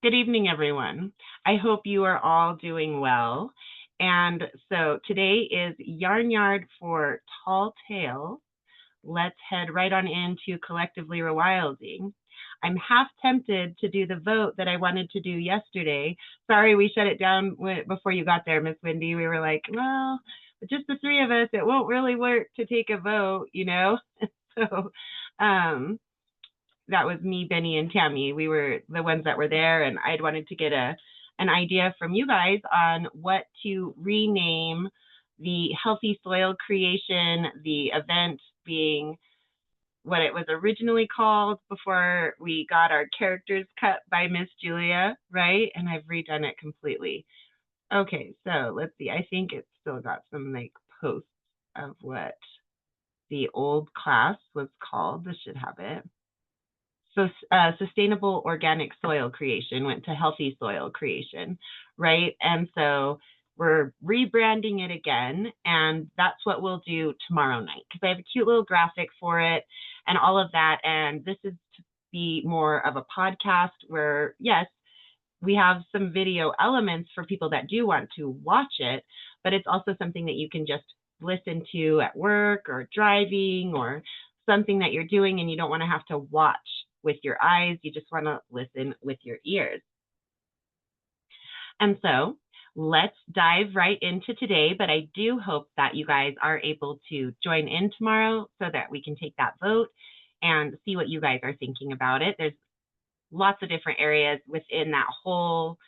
Good evening, everyone. I hope you are all doing well. And so today is Yarn Yard for Tall Tales. Let's head right on into Collectively Rewilding. I'm half tempted to do the vote that I wanted to do yesterday. Sorry, we shut it down before you got there, Miss Wendy. We were like, well, just the three of us, it won't really work to take a vote, so that was me, Benny, and Tammy. We were the ones that were there, and I'd wanted to get an idea from you guys on what to rename the healthy soil creation, the event being what it was originally called before we got our characters cut by Miss Julia, right? And I've redone it completely. Okay, so let's see. I think it's still got some like posts of what the old class was called. This should have it. So sustainable organic soil creation went to healthy soil creation, right? And so we're rebranding it again, and that's what we'll do tomorrow night, because I have a cute little graphic for it and all of that. And this is to be more of a podcast where, yes, we have some video elements for people that do want to watch it, but it's also something that you can just listen to at work or driving or something that you're doing and you don't want to have to watch with your eyes. You just want to listen with your ears. And so let's dive right into today, but I do hope that you guys are able to join in tomorrow so that we can take that vote and see what you guys are thinking about it. There's lots of different areas within that whole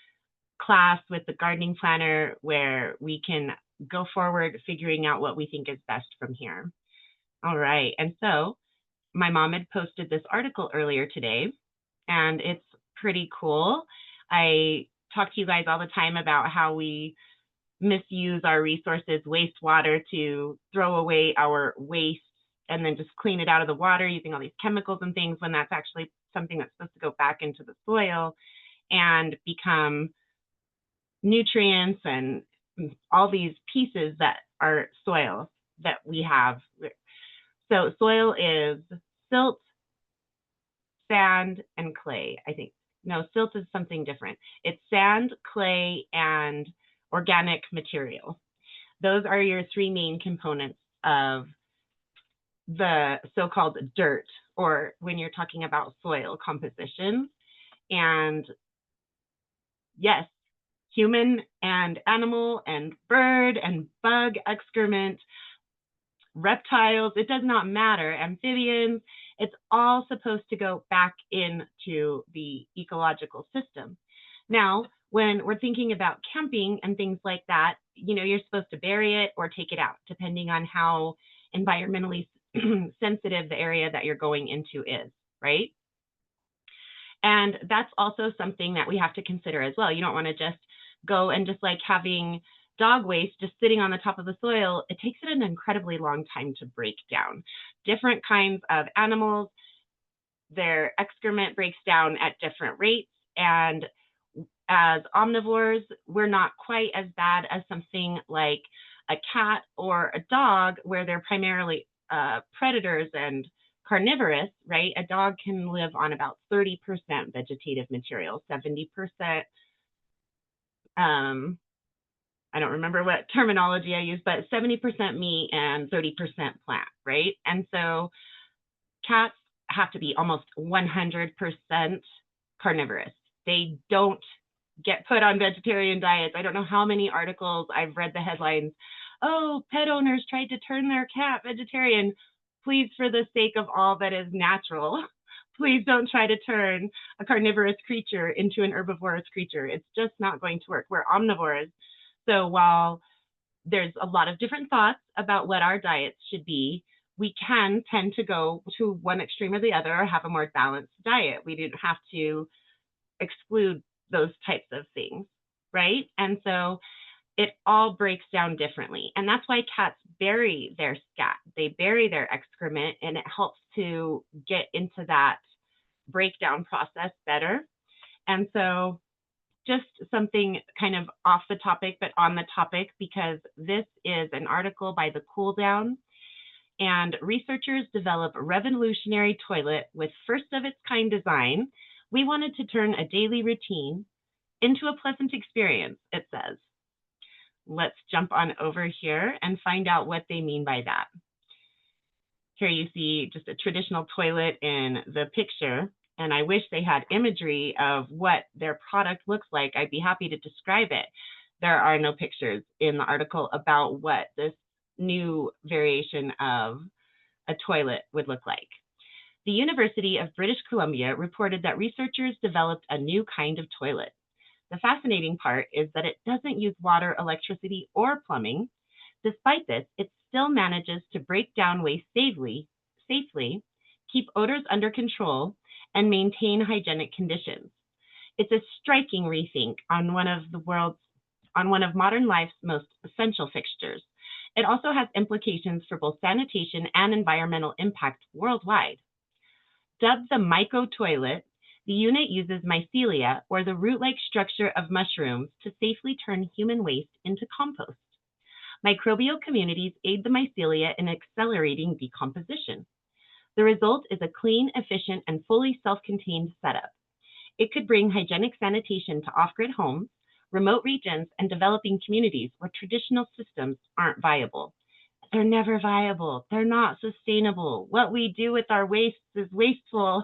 class with the gardening planner where we can go forward figuring out what we think is best from here. All right, and so my mom had posted this article earlier today, and it's pretty cool. I talk to you guys all the time about how we misuse our resources, wastewater, to throw away our waste and then just clean it out of the water using all these chemicals and things, when that's actually something that's supposed to go back into the soil and become nutrients and all these pieces that are soil that we have. So soil is silt, sand, and clay, I think. No, silt is something different. It's sand, clay, and organic material. Those are your three main components of the so-called dirt, or when you're talking about soil composition. And yes, human and animal and bird and bug excrement, reptiles, it does not matter, amphibians, it's all supposed to go back into the ecological system. Now, when we're thinking about camping and things like that, you're supposed to bury it or take it out, depending on how environmentally sensitive the area that you're going into is, right? And that's also something that we have to consider as well. You don't want to just go and just like having dog waste just sitting on the top of the soil. It takes it an incredibly long time to break down. Different kinds of animals, their excrement breaks down at different rates. And as omnivores, we're not quite as bad as something like a cat or a dog, where they're primarily predators and carnivorous, right? A dog can live on about 30% vegetative material, 70%, I don't remember what terminology I use, but 70% meat and 30% plant, right? And so cats have to be almost 100% carnivorous. They don't get put on vegetarian diets. I don't know how many articles I've read the headlines, oh, pet owners tried to turn their cat vegetarian. Please, for the sake of all that is natural, please don't try to turn a carnivorous creature into an herbivorous creature. It's just not going to work. We're omnivores. So while there's a lot of different thoughts about what our diets should be, we can tend to go to one extreme or the other, or have a more balanced diet. We didn't have to exclude those types of things, right? And so it all breaks down differently. And that's why cats bury their scat. They bury their excrement, and it helps to get into that breakdown process better. And so just something kind of off the topic, but on the topic, because this is an article by The Cool Down. And researchers develop a revolutionary toilet with first of its kind design, We wanted to turn a daily routine into a pleasant experience, it says. Let's jump on over here and find out what they mean by that. Here you see just a traditional toilet in the picture, and I wish they had imagery of what their product looks like. I'd be happy to describe it. There are no pictures in the article about what this new variation of a toilet would look like. The University of British Columbia reported that researchers developed a new kind of toilet. The fascinating part is that it doesn't use water, electricity, or plumbing. Despite this, it still manages to break down waste safely, keep odors under control, and maintain hygienic conditions. It's a striking rethink on one of modern life's most essential fixtures. It also has implications for both sanitation and environmental impact worldwide. Dubbed the myco toilet, the unit uses mycelia, or the root-like structure of mushrooms, to safely turn human waste into compost. Microbial communities aid the mycelia in accelerating decomposition. The result is a clean, efficient, and fully self-contained setup. It could bring hygienic sanitation to off-grid homes, remote regions, and developing communities where traditional systems aren't viable. They're never viable. They're not sustainable. What we do with our wastes is wasteful.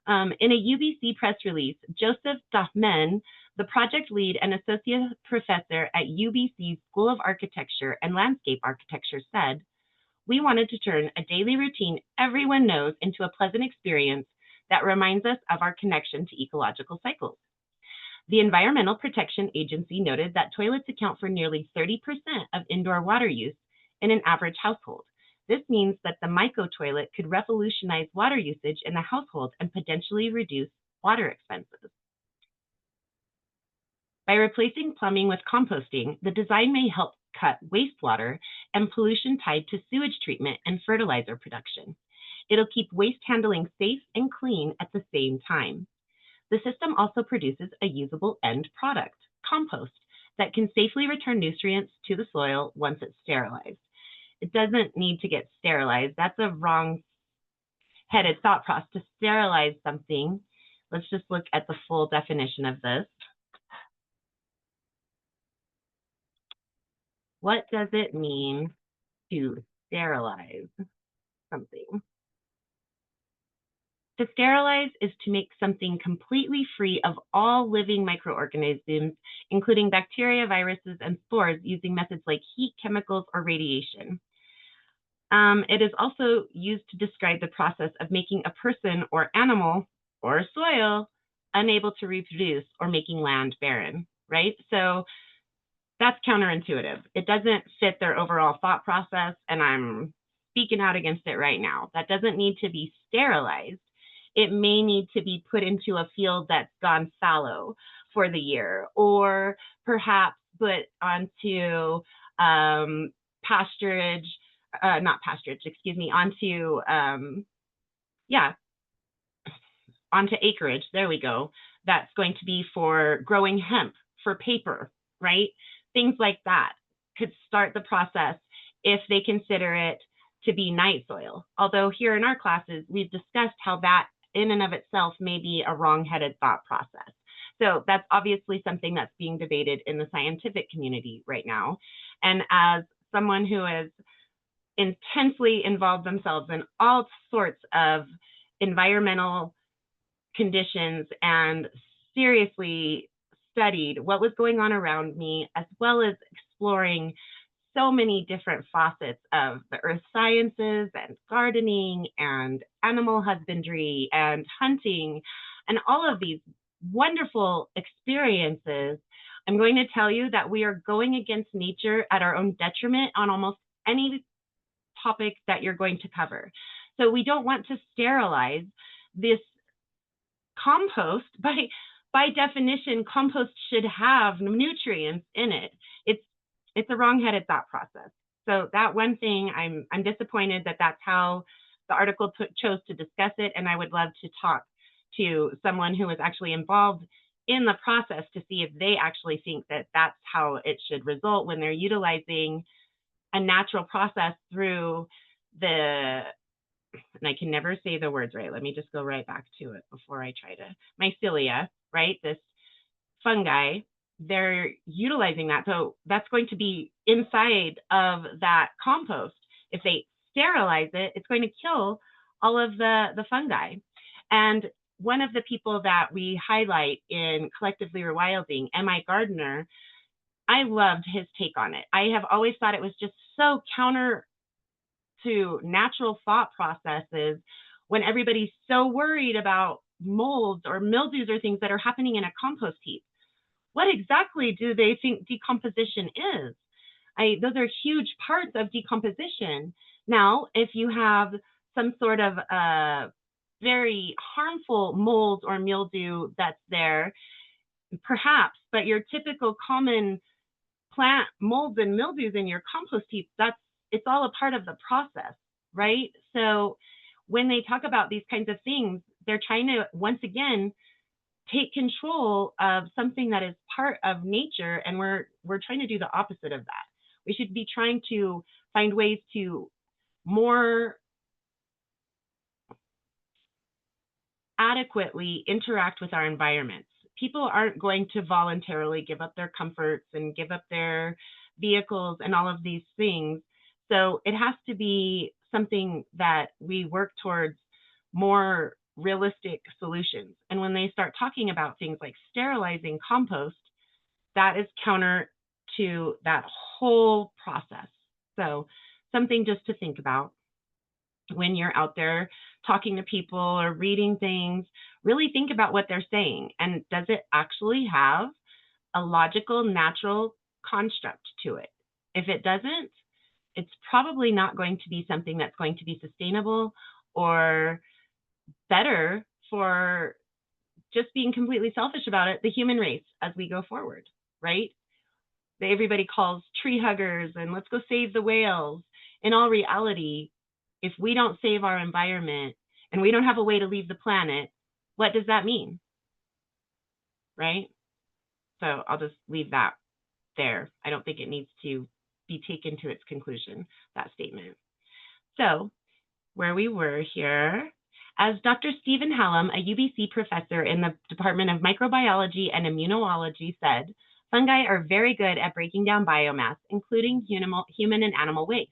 In a UBC press release, Joseph Dahman, the project lead and associate professor at UBC's School of Architecture and Landscape Architecture, said, "We wanted to turn a daily routine everyone knows into a pleasant experience that reminds us of our connection to ecological cycles." The Environmental Protection Agency noted that toilets account for nearly 30% of indoor water use in an average household. This means that the myco toilet could revolutionize water usage in the household and potentially reduce water expenses. By replacing plumbing with composting, the design may help cut wastewater and pollution tied to sewage treatment and fertilizer production. It'll keep waste handling safe and clean at the same time. The system also produces a usable end product, compost, that can safely return nutrients to the soil once it's sterilized. It doesn't need to get sterilized. That's a wrong-headed thought process to sterilize something. Let's just look at the full definition of this. What does it mean to sterilize something? To sterilize is to make something completely free of all living microorganisms, including bacteria, viruses, and spores, using methods like heat, chemicals, or radiation. It is also used to describe the process of making a person or animal or soil unable to reproduce, or making land barren, right? So that's counterintuitive. It doesn't fit their overall thought process, and I'm speaking out against it right now. That doesn't need to be sterilized. It may need to be put into a field that's gone fallow for the year, or perhaps put onto onto acreage, there we go, that's going to be for growing hemp, for paper, right? Things like that could start the process if they consider it to be night soil. Although here in our classes, we've discussed how that in and of itself may be a wrong-headed thought process. So that's obviously something that's being debated in the scientific community right now. And as someone who has intensely involved themselves in all sorts of environmental conditions and seriously studied what was going on around me, as well as exploring so many different facets of the earth sciences and gardening and animal husbandry and hunting and all of these wonderful experiences, I'm going to tell you that we are going against nature at our own detriment on almost any topic that you're going to cover. So we don't want to sterilize this compost. By definition, compost should have nutrients in it. It's a wrong-headed thought process. So that one thing, I'm disappointed that that's how the article chose to discuss it, and I would love to talk to someone who is actually involved in the process to see if they actually think that that's how it should result when they're utilizing a natural process through the and I can never say the words right. Let me just go right back to it before I try to, mycelia, right? This fungi, they're utilizing that. So that's going to be inside of that compost. If they sterilize it, it's going to kill all of the fungi. And one of the people that we highlight in Collectively Rewilding, M.I. Gardner, I loved his take on it. I have always thought it was just so counter to natural thought processes when everybody's so worried about molds or mildews or things that are happening in a compost heap. What exactly do they think decomposition is? Those are huge parts of decomposition. Now, if you have some sort of very harmful mold or mildew that's there, perhaps, but your typical common plant molds and mildews in your compost heap, it's all a part of the process, right? So when they talk about these kinds of things, they're trying to, once again, take control of something that is part of nature, and we're trying to do the opposite of that. We should be trying to find ways to more adequately interact with our environments. People aren't going to voluntarily give up their comforts and give up their vehicles and all of these things. So it has to be something that we work towards more realistic solutions. And when they start talking about things like sterilizing compost, that is counter to that whole process. So something just to think about when you're out there talking to people or reading things. Really think about what they're saying, and does it actually have a logical, natural construct to it? If it doesn't, it's probably not going to be something that's going to be sustainable or better for, just being completely selfish about it, the human race as we go forward, right? Everybody calls tree huggers and let's go save the whales. In all reality, if we don't save our environment and we don't have a way to leave the planet, what does that mean? Right? So I'll just leave that there. I don't think it needs to be taken to its conclusion, that statement. So where we were here, as Dr. Stephen Hallam, a UBC professor in the Department of Microbiology and Immunology, said, fungi are very good at breaking down biomass, including human and animal waste.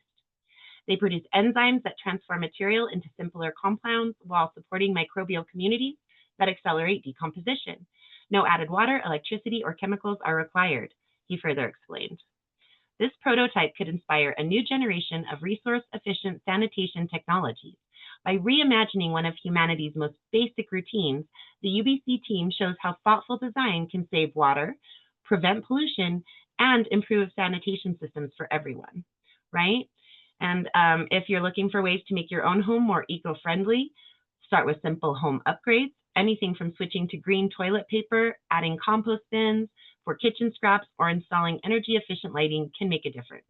They produce enzymes that transform material into simpler compounds while supporting microbial communities that accelerate decomposition. No added water, electricity, or chemicals are required, he further explained. This prototype could inspire a new generation of resource-efficient sanitation technologies. By reimagining one of humanity's most basic routines, the UBC team shows how thoughtful design can save water, prevent pollution, and improve sanitation systems for everyone, right? And if you're looking for ways to make your own home more eco-friendly, start with simple home upgrades. Anything from switching to green toilet paper, adding compost bins for kitchen scraps, or installing energy-efficient lighting can make a difference,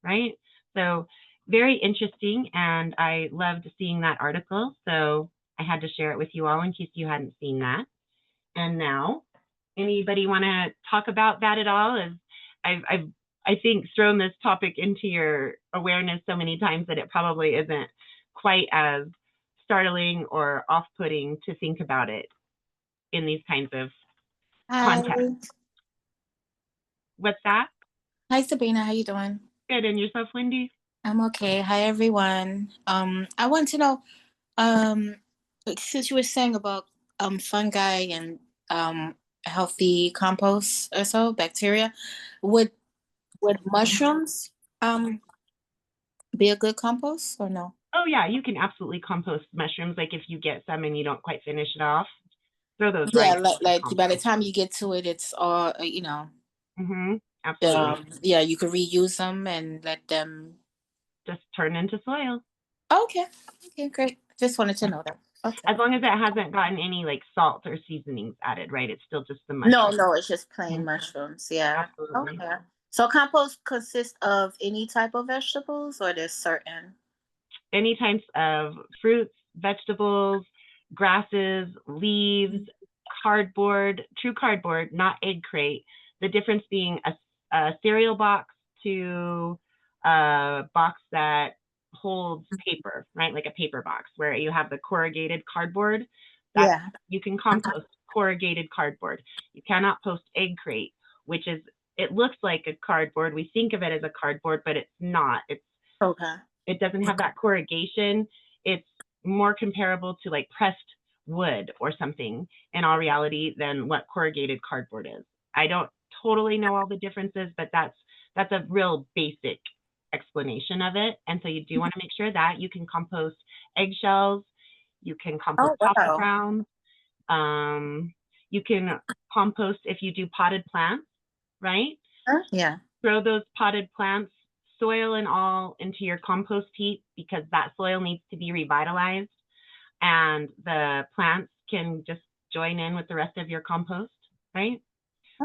right? So very interesting, and I loved seeing that article. So I had to share it with you all in case you hadn't seen that. And now, anybody want to talk about that at all? As I think thrown this topic into your awareness so many times that it probably isn't quite as startling or off-putting to think about it in these kinds of contexts. What's that? Hi, Sabrina. How you doing? Good. And yourself, Wendy? I'm okay. Hi, everyone. I want to know, since you were saying about fungi and healthy compost or so, bacteria, would mushrooms be a good compost or no? Oh yeah, you can absolutely compost mushrooms. Like if you get some and you don't quite finish it off, throw those right. Yeah, like by the time you get to it, it's all Absolutely. yeah, you could reuse them and let them just turn into soil. Okay, great. Just wanted to know that. Okay. As long as it hasn't gotten any like salt or seasonings added, right? It's still just the mushrooms. No, it's just plain mushrooms. Yeah. Absolutely. Okay. So compost consists of any type of vegetables, or there's certain? Any types of fruits, vegetables, grasses, leaves, cardboard, true cardboard, not egg crate. The difference being a cereal box to a box that holds paper, right? Like a paper box where you have the corrugated cardboard. That Yeah. you can compost corrugated cardboard. You cannot post egg crate, which is, it looks like a cardboard. We think of it as a cardboard, but it's not. Okay. It doesn't have that corrugation. It's more comparable to like pressed wood or something in all reality than what corrugated cardboard is. I don't totally know all the differences, but that's a real basic explanation of it. And so you do want to make sure that you can compost eggshells, you can compost Oh, coffee wow. grounds, you can compost if you do potted plants, right? Yeah. Throw those potted plants, soil and all, into your compost heap because that soil needs to be revitalized, and the plants can just join in with the rest of your compost, right?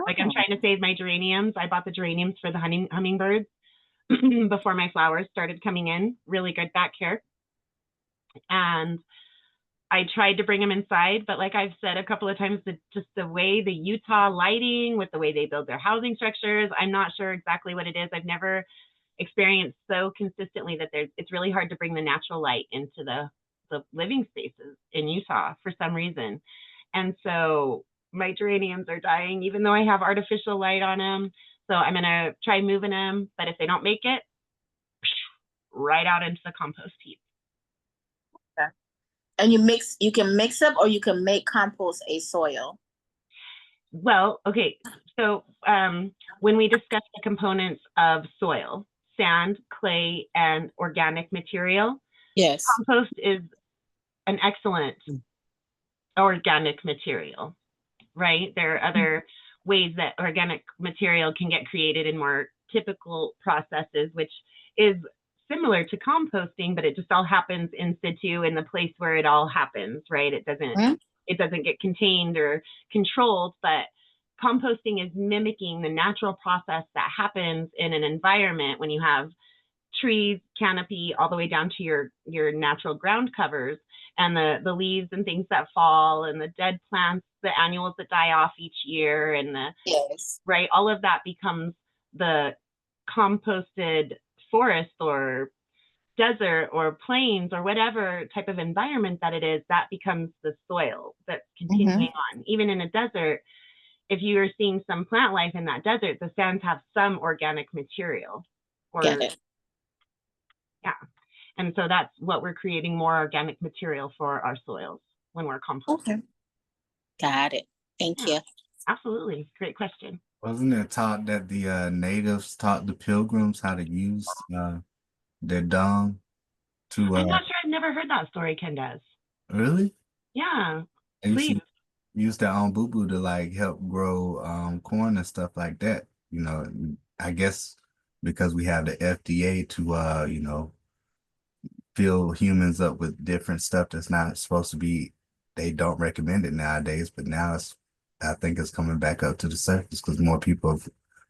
Like I'm Oh. trying to save my geraniums. I bought the geraniums for the hummingbirds before my flowers started coming in. Really good back care. And I tried to bring them inside, but like I've said a couple of times, just the way the Utah lighting with the way they build their housing structures, I'm not sure exactly what it is. I've never experienced so consistently that it's really hard to bring the natural light into the living spaces in Utah for some reason. And so my geraniums are dying, even though I have artificial light on them. So I'm going to try moving them, but if they don't make it, right out into the compost heap. Okay. And you can mix up or you can make compost a soil. Well, okay. So when we discuss the components of soil, sand, clay, and organic material, Yes. compost is an excellent organic material, right? There are other ways that organic material can get created in more typical processes, which is similar to composting, but it just all happens in situ in the place where it all happens, right? It doesn't get contained or controlled, but composting is mimicking the natural process that happens in an environment when you have trees, canopy, all the way down to your natural ground covers, and the leaves and things that fall, and the dead plants, the annuals that die off each year, and Yes. right, all of that becomes the composted forest or desert or plains or whatever type of environment that it is. That becomes the soil that's continuing on. Even in a desert, if you are seeing some plant life in that desert, the sands have some organic material. Get it. Yeah. And so that's what we're creating, more organic material for our soils when we're composting. Okay. Got it. Thank you. Absolutely. Great question. Wasn't it taught that the natives taught the pilgrims how to use their dung to I'm not sure. I've never heard that story, Candace. really? Yeah. They used Please. to use their own boo-boo to like help grow corn and stuff like that. You know, I guess because we have the FDA to fill humans up with different stuff that's not supposed to be, they don't recommend it nowadays, but now I think it's coming back up to the surface because more people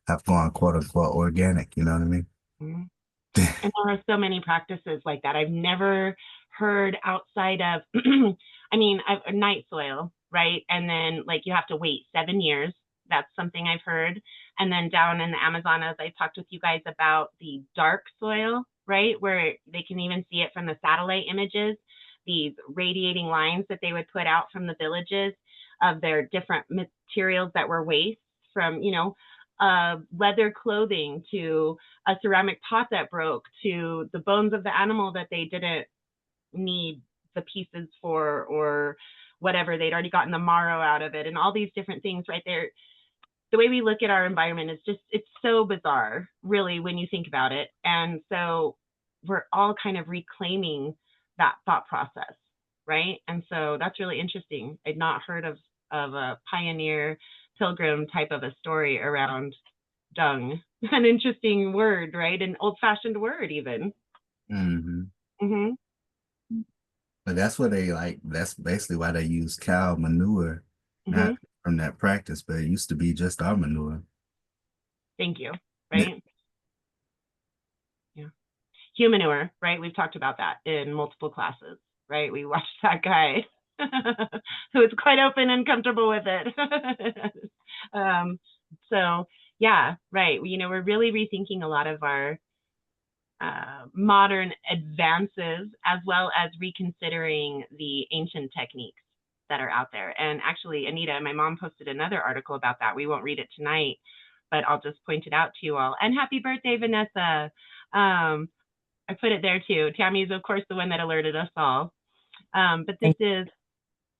have gone quote unquote organic, you know what I mean? Mm-hmm. And there are so many practices like that. I've never heard outside of, I mean, night soil, right? And then like you have to wait 7 years. That's something I've heard. And then down in the Amazon, as I talked with you guys about the dark soil, right? Where they can even see it from the satellite images, these radiating lines that they would put out from the villages of their different materials that were waste, from, leather clothing to a ceramic pot that broke to the bones of the animal that they didn't need the pieces for, or whatever, they'd already gotten the marrow out of it, and all these different things right there. The way we look at our environment is just, it's so bizarre, really, when you think about it. And so we're all kind of reclaiming that thought process, right? And so that's really interesting. I'd not heard of a pioneer pilgrim type of a story around dung. An interesting word, right? An old-fashioned word, even. But that's what that's basically why they use cow manure, not from that practice, but it used to be just our manure. Thank you. Right? Yeah. Humanure, right? We've talked about that in multiple classes, right? We watched that guy who was quite open and comfortable with it. So yeah, right. We're really rethinking a lot of our modern advances, as well as reconsidering the ancient techniques that are out there. And actually, Anita, my mom posted another article about that. We won't read it tonight, but I'll just point it out to you all. And happy birthday, Vanessa. I put it there too. Tammy is, of course, the one that alerted us all. But this is,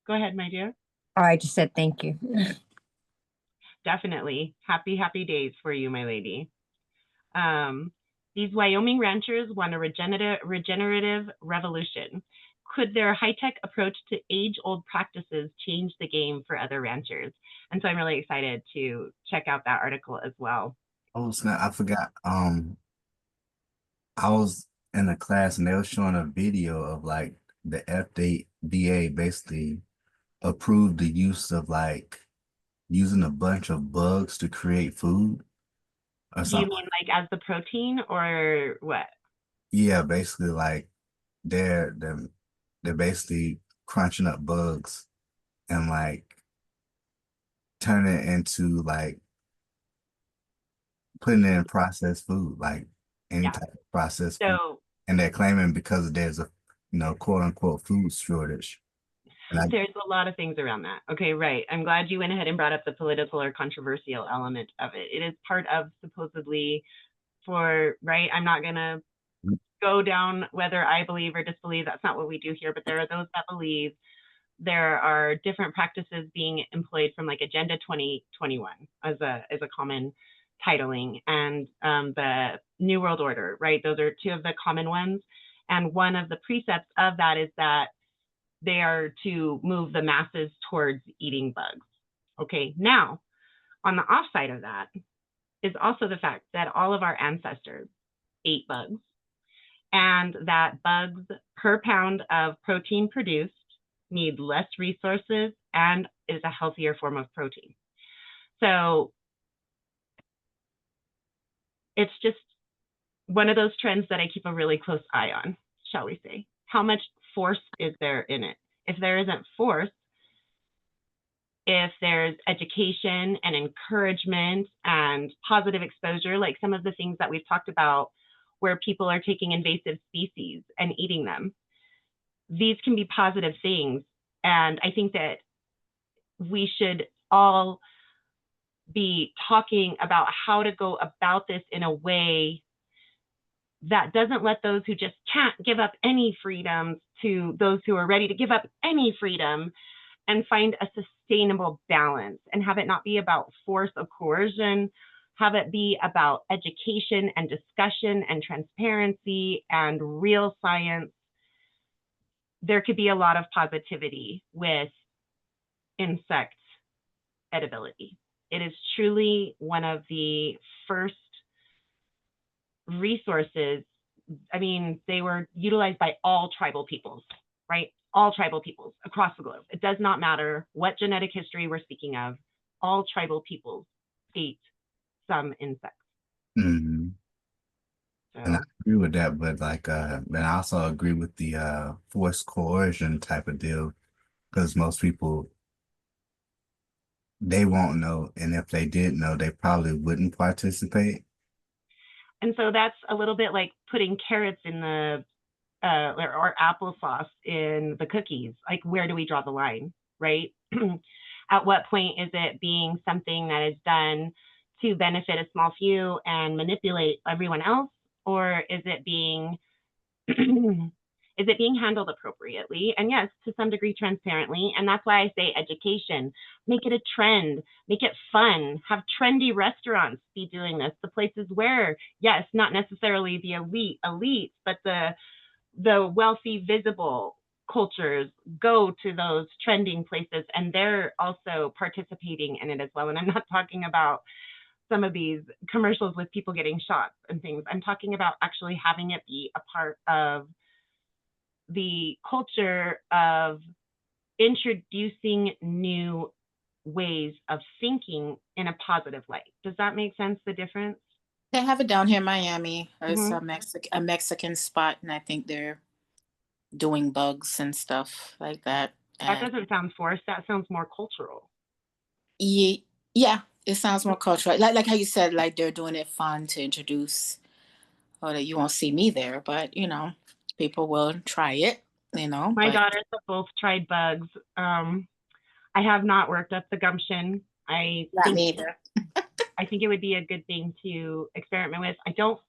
go ahead, my dear. Oh, I just said thank you. Definitely. Happy days for you, my lady. These Wyoming ranchers want a regenerative revolution. Could their high-tech approach to age-old practices change the game for other ranchers? And so I'm really excited to check out that article as well. Oh snap! I forgot. I was in a class and they were showing a video of like the FDA basically approved the use of like using a bunch of bugs to create food or Do you something. mean like as the protein or what? Yeah, basically like they're basically crunching up bugs and like turning it into like putting it in processed food, like any Yeah. type of processed food. So And they're claiming because there's a quote unquote food shortage. And there's a lot of things around that. Okay, right. I'm glad you went ahead and brought up the political or controversial element of it. It is part of supposedly right? I'm not going to go down whether I believe or disbelieve. That's not what we do here, but there are those that believe there are different practices being employed from like Agenda 2021 as a common titling, and the New World Order, right? Those are two of the common ones. And one of the precepts of that is that they are to move the masses towards eating bugs. Okay, now on the offside of that is also the fact that all of our ancestors ate bugs, and that bugs per pound of protein produced need less resources and is a healthier form of protein. So it's just one of those trends that I keep a really close eye on, shall we say. How much force is there in it? If there isn't force, if there's education and encouragement and positive exposure, like some of the things that we've talked about where people are taking invasive species and eating them, these can be positive things. And I think that we should all be talking about how to go about this in a way that doesn't let those who just can't give up any freedom to those who are ready to give up any freedom, and find a sustainable balance and have it not be about force or coercion, have it be about education and discussion and transparency and real science. There could be a lot of positivity with insect edibility. It is truly one of the first resources. I mean, they were utilized by all tribal peoples, right? All tribal peoples across the globe. It does not matter what genetic history we're speaking of. All tribal peoples ate some insects. mm-hmm. So, And I agree with that, but like and I also agree with the forced coercion type of deal, because most people, they won't know, and if they did know, they probably wouldn't participate. and so that's a little bit like putting carrots in the or applesauce in the cookies. Like, where do we draw the line, right? At what point is it being something that is done to benefit a small few and manipulate everyone else, or is it being is it being handled appropriately? And yes, to some degree, transparently. And that's why I say education. Make it a trend. Make it fun. Have trendy restaurants be doing this. The places where, yes, not necessarily the elites, but the wealthy, visible cultures go to those trending places, and they're also participating in it as well. And I'm not talking about some of these commercials with people getting shots and things. I'm talking about actually having it be a part of the culture of introducing new ways of thinking in a positive light. Does that make sense, the difference? They have it down here in Miami. It's Mhm. a Mexican spot, and I think they're doing bugs and stuff like that. That And doesn't sound forced. That sounds more cultural. yeah, it sounds more cultural. Like how you said, like they're doing it fun to introduce or that you won't see me there, but people will try it, My but daughters have both tried bugs. I have not worked up the gumption. not me either. I think it would be a good thing to experiment with. I don't,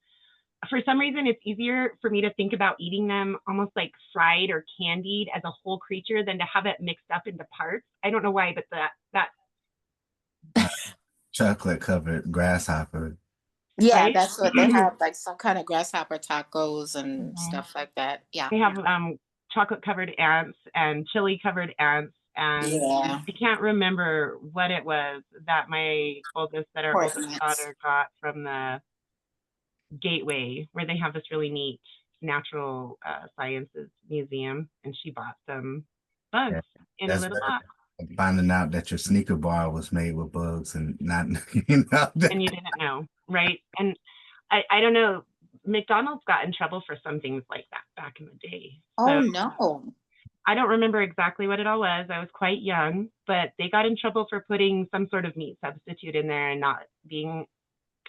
for some reason, it's easier for me to think about eating them almost like fried or candied as a whole creature than to have it mixed up into parts. I don't know why, but that Chocolate covered grasshopper. Yeah, right? that's what they have, like some kind of grasshopper tacos and Mhm. stuff like that. Yeah. They have chocolate covered ants and chili covered ants, and Yeah. I can't remember what it was that our Poor oldest ants. daughter got from the Gateway, where they have this really neat natural sciences museum, and she bought some bugs Yeah, in a that's little better box, than finding out that your sneaker bar was made with bugs and not, you know. and you didn't know, right? And I don't know, McDonald's got in trouble for some things like that back in the day. Oh So no. I don't remember exactly what it all was. I was quite young, but they got in trouble for putting some sort of meat substitute in there and not being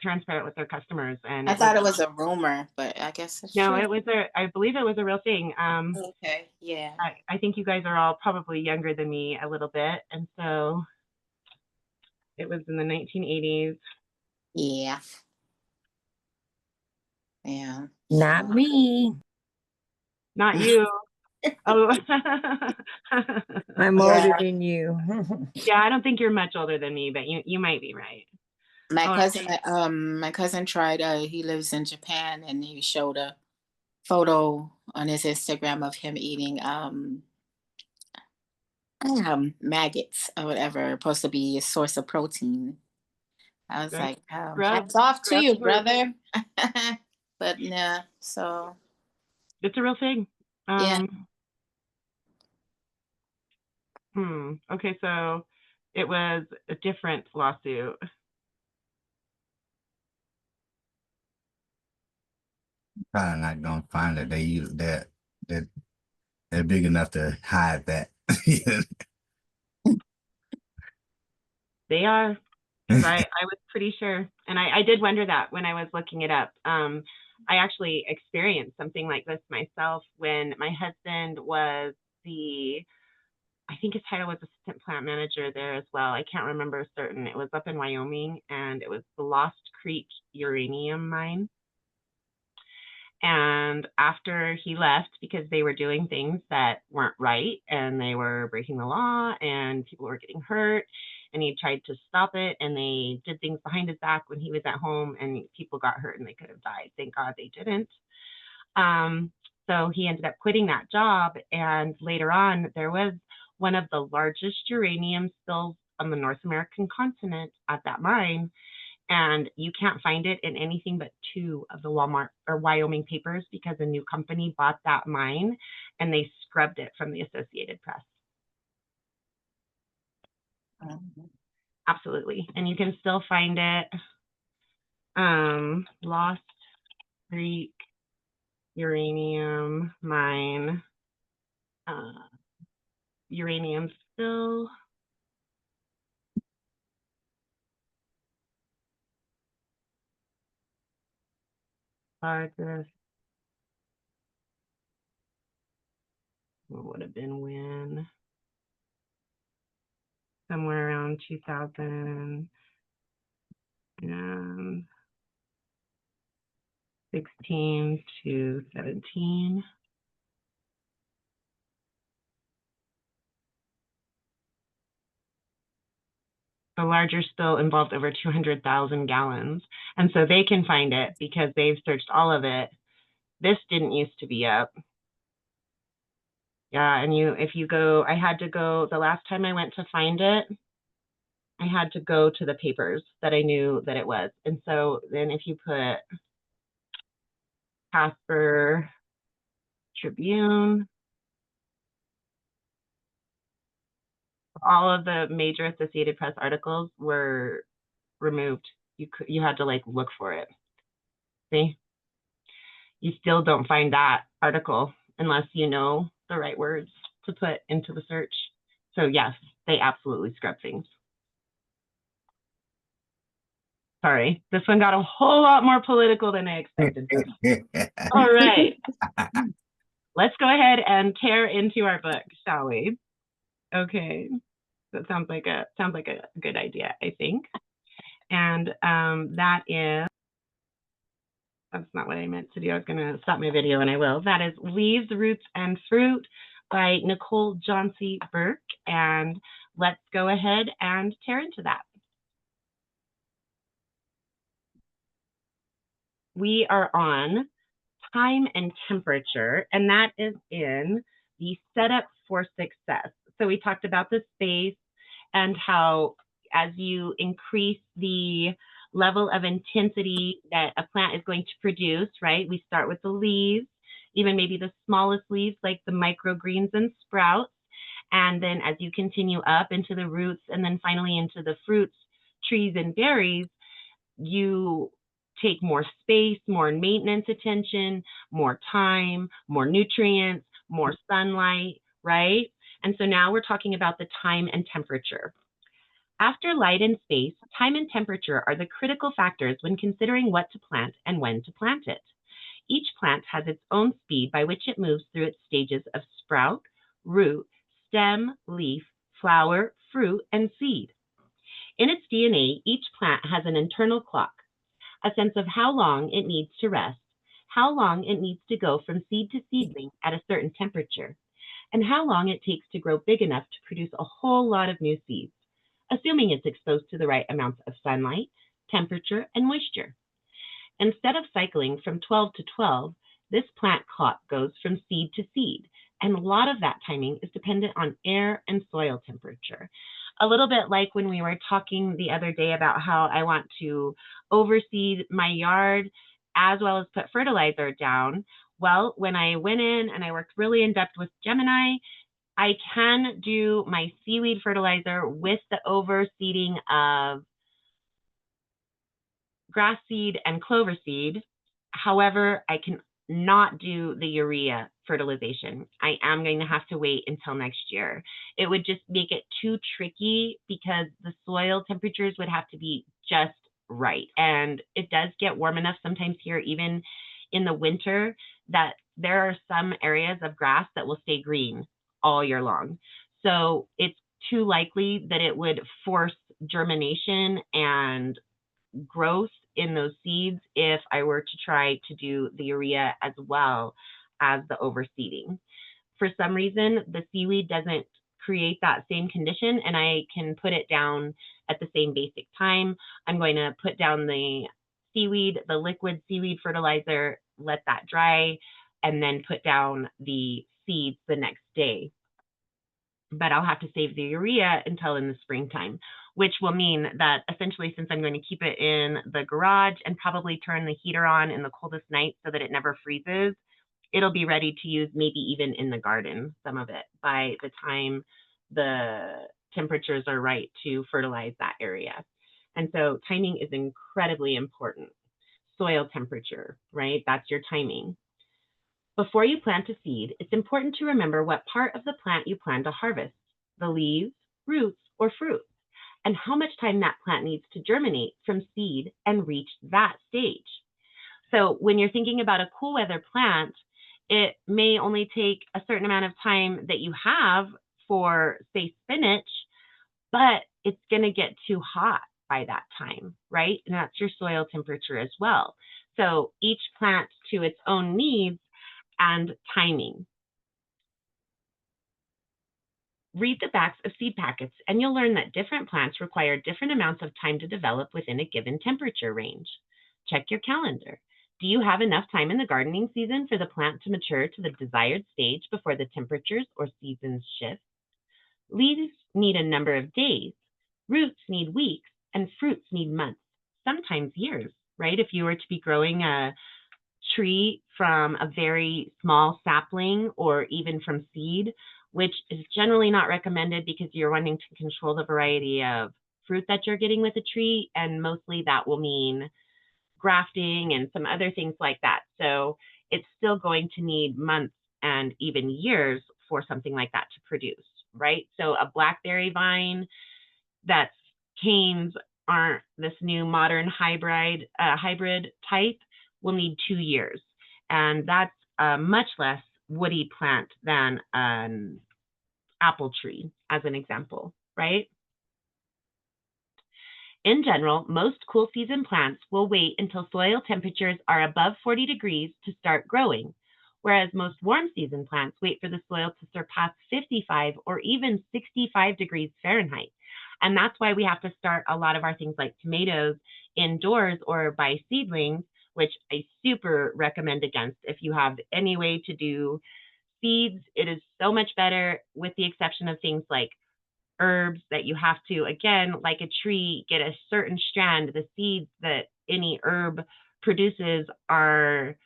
transparent with their customers. And I thought it was a rumor, but I guess it's no, true. I believe it was a real thing. Okay. Yeah. I think you guys are all probably younger than me a little bit. And so it was in the 1980s. Yeah. Yeah. Not me. Not you. Oh, I'm Yeah. older than you. yeah, I don't think you're much older than me, but you might be right. My Oh, cousin, my cousin tried. He lives in Japan, and he showed a photo on his Instagram of him eating maggots or whatever, supposed to be a source of protein. I was good. like, Scrub, hats off to scrub you, food. brother. But nah, so It's a real thing. yeah. Okay, so it was a different lawsuit. Probably not gonna find it. They use that they're big enough to hide that. They are, because I was pretty sure, and I did wonder that when I was looking it up. I actually experienced something like this myself when my husband was I think his title was assistant plant manager there as well. I can't remember certain. It was up in Wyoming, and it was the Lost Creek uranium mine. And after he left, because they were doing things that weren't right and they were breaking the law and people were getting hurt, and he tried to stop it, and they did things behind his back when he was at home, and people got hurt and they could have died. Thank God they didn't. So he ended up quitting that job, and later on there was one of the largest uranium spills on the North American continent at that mine, and you can't find it in anything but 2 of the Walmart or Wyoming papers, because a new company bought that mine and they scrubbed it from the Associated Press. Absolutely. And you can still find it. Lost Creek uranium mine. Uranium spill. Largest. What would have been when? Somewhere around 2016 to 17. The larger spill involved over 200,000 gallons. And so they can find it because they've searched all of it. This didn't used to be up. Yeah, and if you go, I had to go, the last time I went to find it, I had to go to the papers that I knew that it was. And so then if you put Casper Tribune, all of the major Associated Press articles were removed. You had to like look for it. See? You still don't find that article unless you know the right words to put into the search. So yes, they absolutely scrub things. Sorry, this one got a whole lot more political than I expected. All right, let's go ahead and tear into our book, shall we? Okay, that sounds like a good idea, I think. And that's not what I meant to do. I was going to stop my video, and I will. That is Leaves, Roots, and Fruit by Nicole, Johnsey, Burke. And let's go ahead and tear into that. We are on time and temperature, and that is in the setup for success. So we talked about the space and how as you increase the level of intensity that a plant is going to produce, right? We start with the leaves, even maybe the smallest leaves like the microgreens and sprouts. And then as you continue up into the roots and then finally into the fruits, trees, and berries, you take more space, more maintenance attention, more time, more nutrients, more sunlight, right? And so now we're talking about the time and temperature. After light and space, time and temperature are the critical factors when considering what to plant and when to plant it. Each plant has its own speed by which it moves through its stages of sprout, root, stem, leaf, flower, fruit, and seed. In its DNA, each plant has an internal clock, a sense of how long it needs to rest, how long it needs to go from seed to seedling at a certain temperature, and how long it takes to grow big enough to produce a whole lot of new seeds, assuming it's exposed to the right amounts of sunlight, temperature, and moisture. Instead of cycling from 12 to 12, this plant clock goes from seed to seed, and a lot of that timing is dependent on air and soil temperature. A little bit like when we were talking the other day about how I want to overseed my yard as well as put fertilizer down. Well, when I went in and I worked really in depth with Gemini, I can do my seaweed fertilizer with the overseeding of grass seed and clover seed. However, I can not do the urea fertilization. I am going to have to wait until next year. It would just make it too tricky because the soil temperatures would have to be just right. And it does get warm enough sometimes here, even in the winter, that there are some areas of grass that will stay green all year long. So it's too likely that it would force germination and growth in those seeds if I were to try to do the urea as well as the overseeding. For some reason, the seaweed doesn't create that same condition, and I can put it down at the same basic time. I'm going to put down the seaweed, the liquid seaweed fertilizer, let that dry, and then put down the seeds the next day. But I'll have to save the urea until in the springtime, which will mean that essentially, since I'm going to keep it in the garage and probably turn the heater on in the coldest night so that it never freezes, it'll be ready to use maybe even in the garden, some of it, by the time the temperatures are right to fertilize that area. And so timing is incredibly important. Soil temperature, right? That's your timing. Before you plant a seed, it's important to remember what part of the plant you plan to harvest, the leaves, roots, or fruit, and how much time that plant needs to germinate from seed and reach that stage. So when you're thinking about a cool weather plant, it may only take a certain amount of time that you have for, say, spinach, but it's going to get too hot by that time, right? And that's your soil temperature as well. So each plant to its own needs and timing. Read the backs of seed packets and you'll learn that different plants require different amounts of time to develop within a given temperature range. Check your calendar. Do you have enough time in the gardening season for the plant to mature to the desired stage before the temperatures or seasons shift? Leaves need a number of days, roots need weeks, and fruits need months, sometimes years, right? If you were to be growing a tree from a very small sapling or even from seed, which is generally not recommended because you're wanting to control the variety of fruit that you're getting with a tree, and mostly that will mean grafting and some other things like that. So it's still going to need months and even years for something like that to produce, right? So a blackberry vine that's canes this new modern hybrid type will need 2 years. And that's a much less woody plant than an apple tree, as an example, right? In general, most cool season plants will wait until soil temperatures are above 40 degrees to start growing, whereas most warm season plants wait for the soil to surpass 55 or even 65 degrees Fahrenheit. And that's why we have to start a lot of our things like tomatoes indoors or by seedlings, which I super recommend against. If you have any way to do seeds, it is so much better, with the exception of things like herbs that you have to, again, like a tree, get a certain strand. The seeds that any herb produces are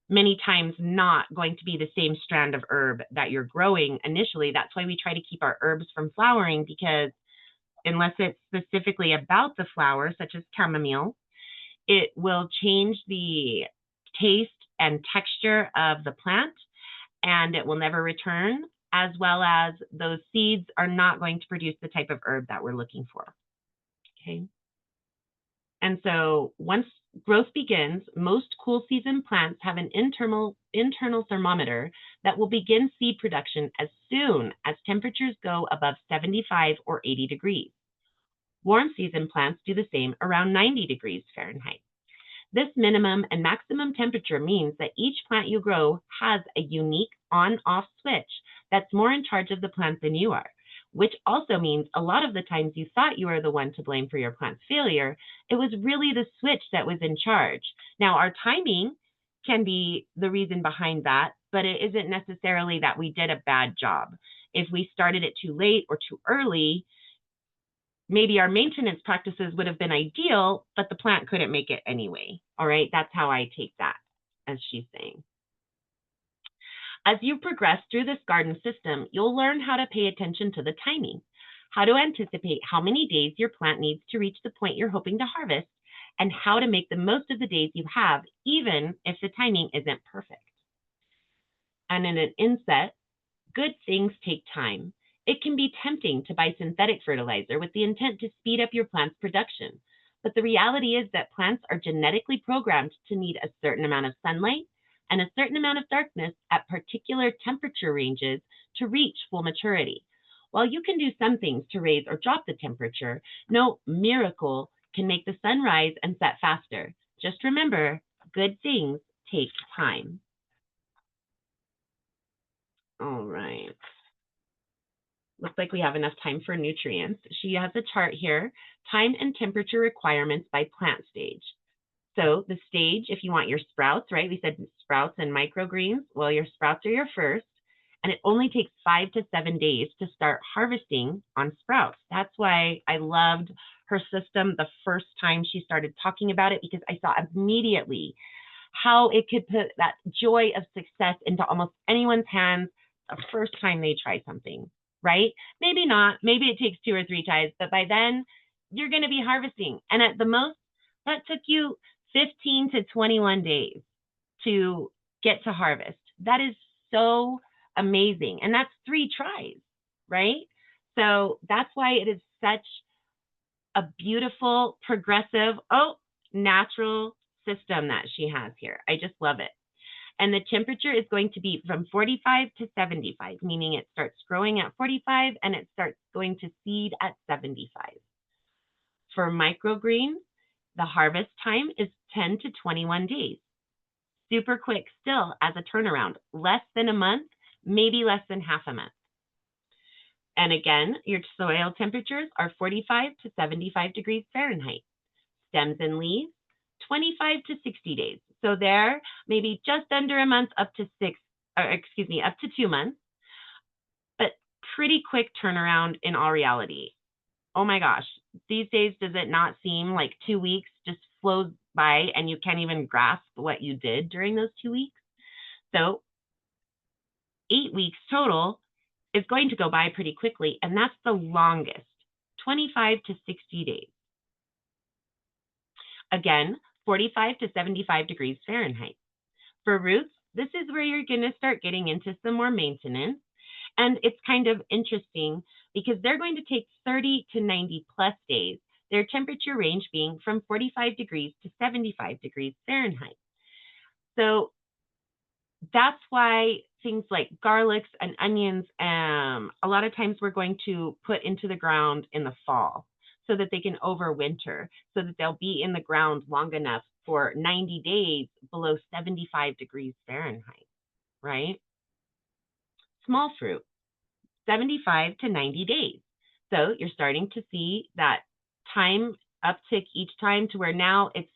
many times not going to be the same strand of herb that you're growing initially. That's why we try to keep our herbs from flowering, because unless it's specifically about the flower, such as chamomile, it will change the taste and texture of the plant, and it will never return, as well as those seeds are not going to produce the type of herb that we're looking for. Okay. And so once growth begins, most cool season plants have an internal thermometer that will begin seed production as soon as temperatures go above 75 or 80 degrees. Warm season plants do the same around 90 degrees Fahrenheit. This minimum and maximum temperature means that each plant you grow has a unique on-off switch that's more in charge of the plant than you are, which also means a lot of the times you thought you were the one to blame for your plant's failure, it was really the switch that was in charge. Now, our timing can be the reason behind that, but it isn't necessarily that we did a bad job. If we started it too late or too early, maybe our maintenance practices would have been ideal, but the plant couldn't make it anyway. All right, that's how I take that, as she's saying. As you progress through this garden system, you'll learn how to pay attention to the timing, how to anticipate how many days your plant needs to reach the point you're hoping to harvest, and how to make the most of the days you have, even if the timing isn't perfect. And in an inset, good things take time. It can be tempting to buy synthetic fertilizer with the intent to speed up your plant's production. But the reality is that plants are genetically programmed to need a certain amount of sunlight and a certain amount of darkness at particular temperature ranges to reach full maturity. While you can do some things to raise or drop the temperature, no miracle can make the sun rise and set faster. Just remember, good things take time. All right. Looks like we have enough time for nutrients. She has a chart here, time and temperature requirements by plant stage. So the stage, if you want your sprouts, right? We said sprouts and microgreens. Well, your sprouts are your first, and it only takes 5 to 7 days to start harvesting on sprouts. That's why I loved her system the first time she started talking about it, because I saw immediately how it could put that joy of success into almost anyone's hands the first time they try something, right? Maybe not, maybe it takes 2 or 3 tries, but by then you're going to be harvesting. And at the most, that took you 15 to 21 days to get to harvest. That is so amazing. And that's 3 tries, right? So that's why it is such a beautiful, progressive, natural system that she has here. I just love it. And the temperature is going to be from 45 to 75, meaning it starts growing at 45 and it starts going to seed at 75. For microgreens, the harvest time is 10 to 21 days. Super quick still as a turnaround, less than a month, maybe less than half a month. And again, your soil temperatures are 45 to 75 degrees Fahrenheit. Stems and leaves, 25 to 60 days. So there, maybe just under a month, up to 2 months, but pretty quick turnaround in all reality. Oh my gosh, these days, does it not seem like 2 weeks just flows by and you can't even grasp what you did during those 2 weeks? So 8 weeks total is going to go by pretty quickly, and that's the longest, 25 to 60 days. Again, 45 to 75 degrees Fahrenheit. For roots, this is where you're going to start getting into some more maintenance. And it's kind of interesting because they're going to take 30 to 90 plus days their temperature range being from 45 degrees to 75 degrees Fahrenheit. So that's why things like garlics and onions, a lot of times we're going to put into the ground in the fall so that they can overwinter, so that they'll be in the ground long enough for 90 days below 75 degrees Fahrenheit, right? Small fruit, 75 to 90 days. So you're starting to see that time uptick each time to where now it's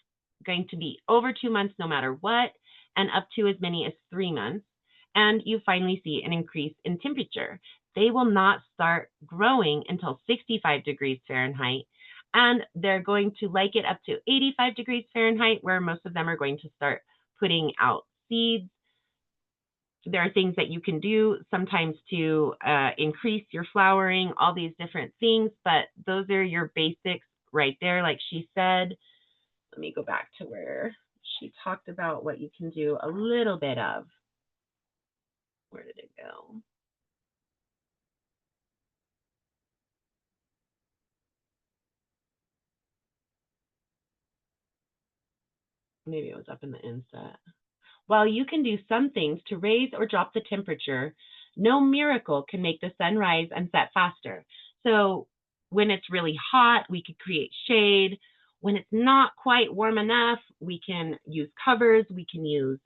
going to be over 2 months no matter what, and up to as many as 3 months. And you finally see an increase in temperature. They will not start growing until 65 degrees Fahrenheit, and they're going to like it up to 85 degrees Fahrenheit, where most of them are going to start putting out seeds. There are things that you can do sometimes to increase your flowering, all these different things, but those are your basics right there. Like she said, let me go back to where she talked about what you can do a little bit of. Where did it go? Maybe it was up in the inset. While you can do some things to raise or drop the temperature, no miracle can make the sun rise and set faster. So when it's really hot, we could create shade. When it's not quite warm enough, we can use covers. We can use,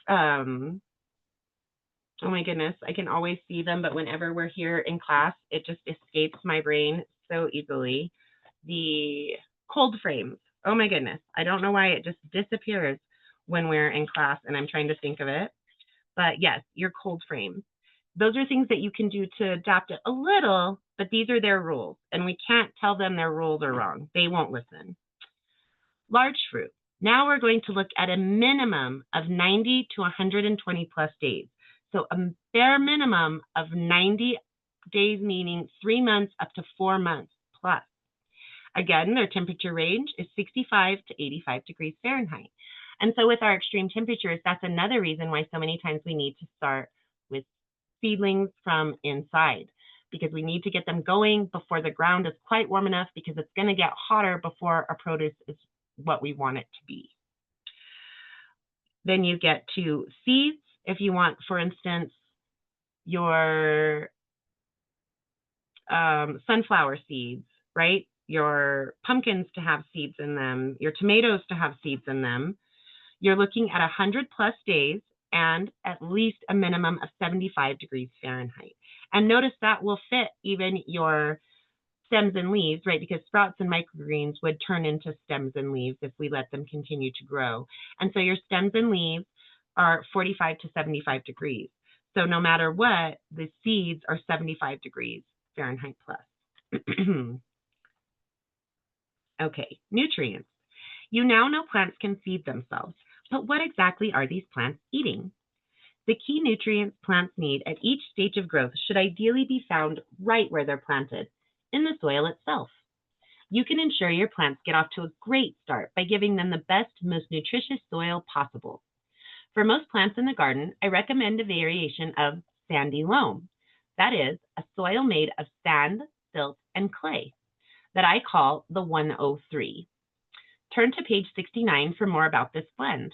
oh my goodness, I can always see them, but whenever we're here in class, it just escapes my brain so easily. The cold frames. Oh my goodness, I don't know why it just disappears when we're in class and I'm trying to think of it. But yes, your cold frames. Those are things that you can do to adapt it a little, but these are their rules, and we can't tell them their rules are wrong. They won't listen. Large fruit. Now we're going to look at a minimum of 90 to 120 plus days. So a bare minimum of 90 days, meaning 3 months up to 4 months plus. Again, their temperature range is 65 to 85 degrees Fahrenheit. And so with our extreme temperatures, that's another reason why so many times we need to start with seedlings from inside, because we need to get them going before the ground is quite warm enough, because it's going to get hotter before our produce is what we want it to be. Then you get to seeds. If you want, for instance, your sunflower seeds, right? Your pumpkins to have seeds in them, your tomatoes to have seeds in them, you're looking at 100 plus days and at least a minimum of 75 degrees Fahrenheit. And notice that will fit even your stems and leaves, right? Because sprouts and microgreens would turn into stems and leaves if we let them continue to grow. And so your stems and leaves are 45 to 75 degrees. So no matter what, the seeds are 75 degrees Fahrenheit plus. Okay, nutrients. You now know plants can feed themselves, but what exactly are these plants eating? The key nutrients plants need at each stage of growth should ideally be found right where they're planted, in the soil itself. You can ensure your plants get off to a great start by giving them the best, most nutritious soil possible. For most plants in the garden, I recommend a variation of sandy loam. That is, a soil made of sand, silt, and clay that I call the 103. Turn to page 69 for more about this blend.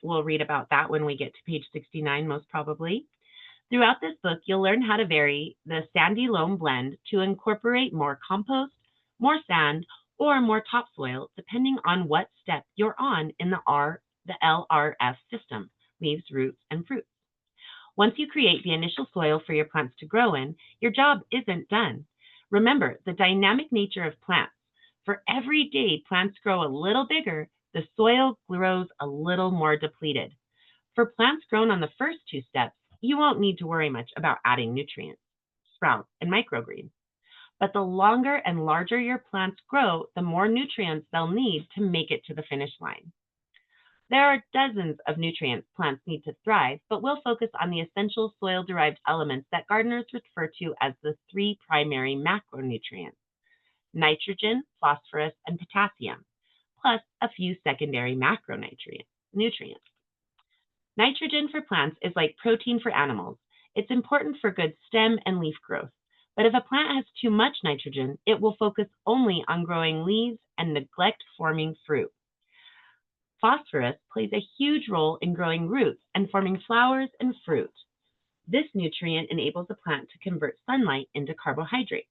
We'll read about that when we get to page 69, most probably. Throughout this book, you'll learn how to vary the sandy loam blend to incorporate more compost, more sand, or more topsoil, depending on what step you're on in the LRF system, leaves, roots, and fruits. Once you create the initial soil for your plants to grow in, your job isn't done. Remember the dynamic nature of plants. For every day plants grow a little bigger, the soil grows a little more depleted. For plants grown on the first two steps, you won't need to worry much about adding nutrients, sprouts, and microgreens. But the longer and larger your plants grow, the more nutrients they'll need to make it to the finish line. There are dozens of nutrients plants need to thrive, but we'll focus on the essential soil-derived elements that gardeners refer to as the 3 primary macronutrients: nitrogen, phosphorus, and potassium, plus a few secondary macronutrients. Nitrogen for plants is like protein for animals. It's important for good stem and leaf growth, But if a plant has too much nitrogen, it will focus only on growing leaves and neglect forming fruit. Phosphorus plays a huge role in growing roots and forming flowers and fruit. This nutrient enables the plant to convert sunlight into carbohydrates.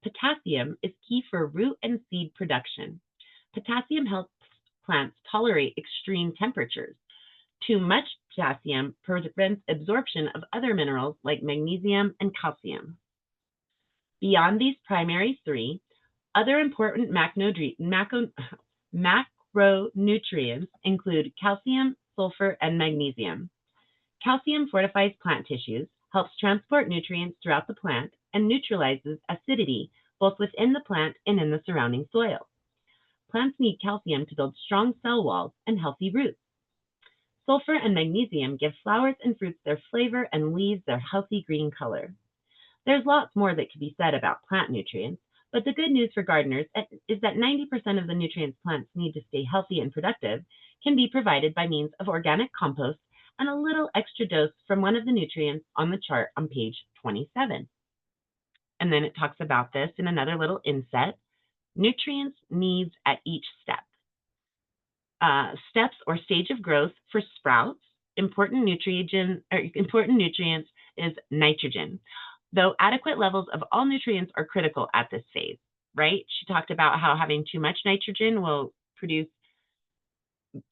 Potassium is key for root and seed production. Potassium helps plants tolerate extreme temperatures. Too much potassium prevents absorption of other minerals like magnesium and calcium. Beyond these primary three, other important macronutrients include calcium, sulfur, and magnesium. Calcium fortifies plant tissues, helps transport nutrients throughout the plant, and neutralizes acidity both within the plant and in the surrounding soil. Plants need calcium to build strong cell walls and healthy roots. Sulfur and magnesium give flowers and fruits their flavor and leaves their healthy green color. There's lots more that could be said about plant nutrients, but the good news for gardeners is that 90% of the nutrients plants need to stay healthy and productive can be provided by means of organic compost and a little extra dose from one of the nutrients on the chart on page 27. And then it talks about this in another little inset, nutrients needs at each step. Steps or stage of growth for sprouts, important nutrients is nitrogen. Though adequate levels of all nutrients are critical at this phase, right? She talked about how having too much nitrogen will produce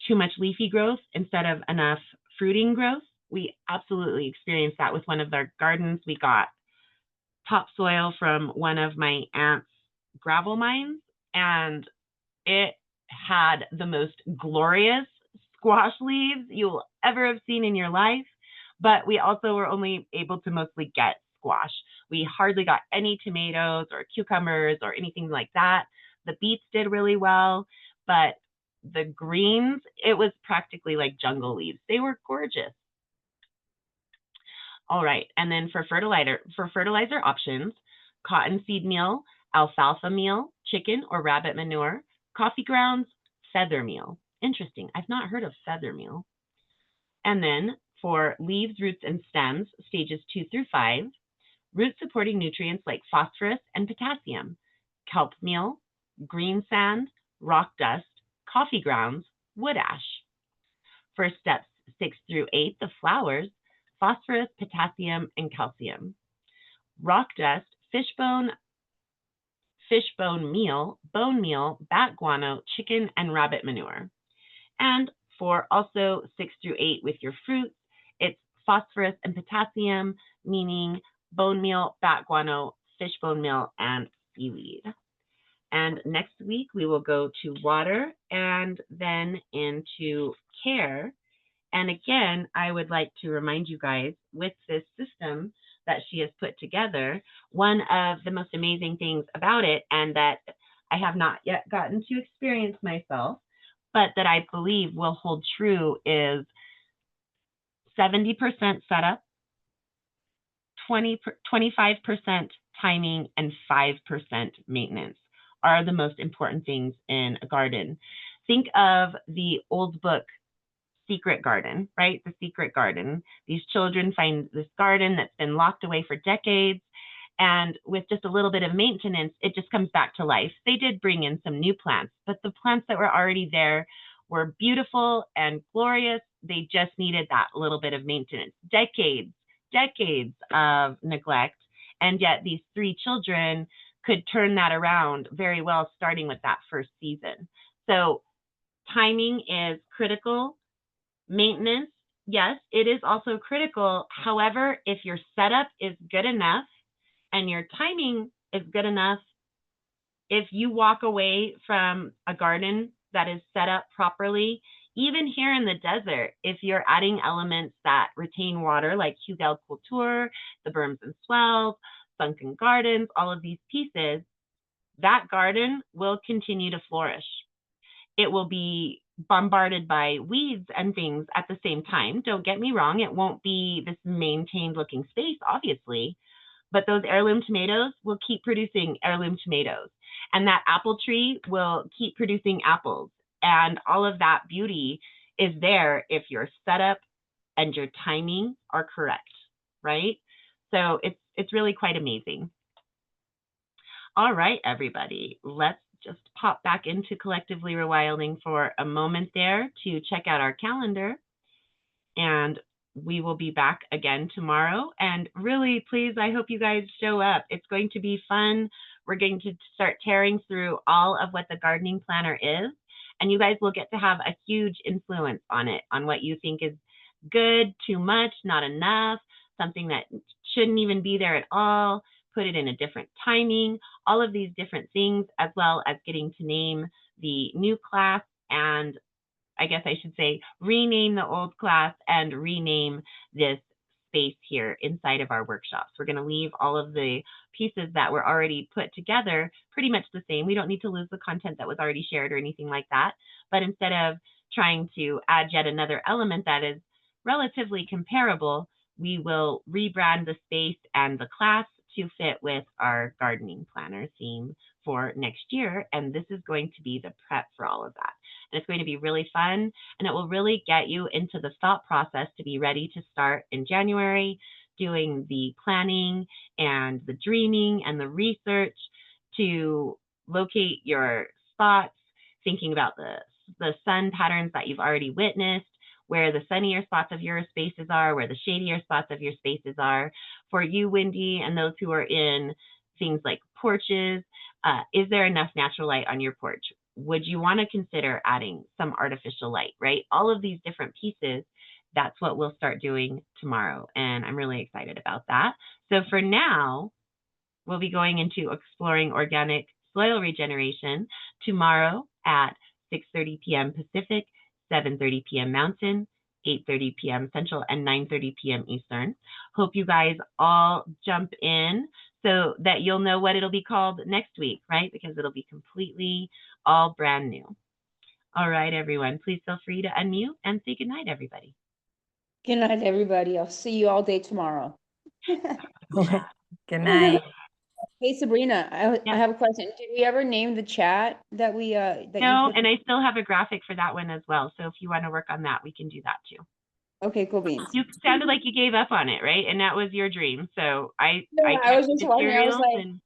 too much leafy growth instead of enough fruiting growth. We absolutely experienced that with one of our gardens. We got topsoil from one of my aunt's gravel mines, and it had the most glorious squash leaves you'll ever have seen in your life, but we also were only able to mostly get squash. We hardly got any tomatoes or cucumbers or anything like that. The beets did really well, but the greens, it was practically like jungle leaves. They were gorgeous. All right, and then for fertilizer options, cottonseed meal, alfalfa meal, chicken or rabbit manure, coffee grounds, feather meal. Interesting, I've not heard of feather meal. And then for leaves, roots, and stems, stages 2 through 5, root supporting nutrients like phosphorus and potassium, kelp meal, green sand, rock dust, coffee grounds, wood ash. For steps 6 through 8, the flowers, phosphorus, potassium, and calcium. Rock dust, fishbone meal, bone meal, bat guano, chicken, and rabbit manure. And for also 6 through 8 with your fruits, it's phosphorus and potassium, meaning bone meal, bat guano, fishbone meal, and seaweed. And next week we will go to water and then into care. And again, I would like to remind you guys with this system that she has put together, one of the most amazing things about it, and that I have not yet gotten to experience myself, but that I believe will hold true, is 70% setup, 25% timing, and 5% maintenance are the most important things in a garden. Think of the old book, Secret Garden, right? The Secret Garden. These children find this garden that's been locked away for decades, and with just a little bit of maintenance, it just comes back to life. They did bring in some new plants, but the plants that were already there were beautiful and glorious. They just needed that little bit of maintenance. Decades of neglect, and yet these 3 children could turn that around very well, starting with that first season. So timing is critical. Maintenance, yes, it is also critical. However, if your setup is good enough and your timing is good enough, if you walk away from a garden that is set up properly, even here in the desert, if you're adding elements that retain water like Hugel Culture, the berms and swells, sunken gardens, all of these pieces, that garden will continue to flourish. It will be bombarded by weeds and things at the same time. Don't get me wrong, it won't be this maintained looking space, obviously, but those heirloom tomatoes will keep producing heirloom tomatoes, and that apple tree will keep producing apples, and all of that beauty is there if your setup and your timing are correct, right? So it's it's really quite amazing. All right, everybody, let's just pop back into Collectively Rewilding for a moment there to check out our calendar. And we will be back again tomorrow. And really, please, I hope you guys show up. It's going to be fun. We're going to start tearing through all of what the gardening planner is. And you guys will get to have a huge influence on it, on what you think is good, too much, not enough, something that shouldn't even be there at all, put it in a different timing, all of these different things, as well as getting to name the new class, and I guess I should say rename the old class and rename this space here inside of our workshops. We're going to leave all of the pieces that were already put together pretty much the same. We don't need to lose the content that was already shared or anything like that. But instead of trying to add yet another element that is relatively comparable, we will rebrand the space and the class to fit with our gardening planner theme for next year. And this is going to be the prep for all of that. And it's going to be really fun, and it will really get you into the thought process to be ready to start in January, doing the planning and the dreaming and the research to locate your spots, thinking about the sun patterns that you've already witnessed, where the sunnier spots of your spaces are, where the shadier spots of your spaces are. For you, Wendy, and those who are in things like porches, is there enough natural light on your porch? Would you want to consider adding some artificial light, right? All of these different pieces, that's what we'll start doing tomorrow. And I'm really excited about that. So for now, we'll be going into exploring organic soil regeneration tomorrow at 6:30 p.m. Pacific, 7:30 p.m. Mountain, 8:30 p.m. Central, and 9:30 p.m. Eastern. Hope you guys all jump in so that you'll know what it'll be called next week, right? Because it'll be completely all brand new. All right, everyone, please feel free to unmute and say goodnight, everybody. Good night, everybody. I'll see you all day tomorrow. Good night. Hey, Sabrina, I Yeah. have a question. Did we ever name the chat that we that No, you put? and I still have a graphic for that one as well. So if you want to work on that, we can do that too. Okay, cool beans. You sounded like you gave up on it, right? And that was your dream. So I I was just wondering. I was materials, like, and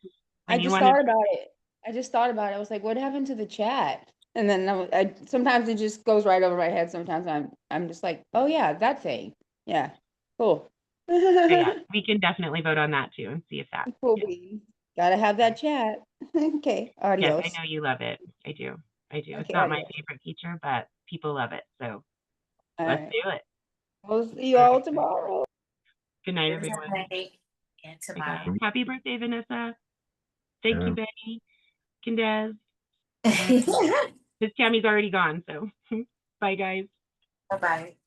I when you just wanted thought about it. I just thought about it. I was like, what happened to the chat? And then I sometimes it just goes right over my head. Sometimes I'm just like, oh yeah, that thing. Yeah, cool. so yeah, we can definitely vote on that too and see if that. Cool Yeah. beans. Gotta have that chat. Okay, Yes, adios. I know you love it. I do. It's Okay, not my adios. favorite feature, but people love it. So All let's right. do it. We'll see you all tomorrow. Good night, Good everyone. night. And Bye, guys. tomorrow. Happy birthday, Vanessa. Thank you, Betty. Kendez. Because Tammy's already gone. So bye, guys. Bye-bye.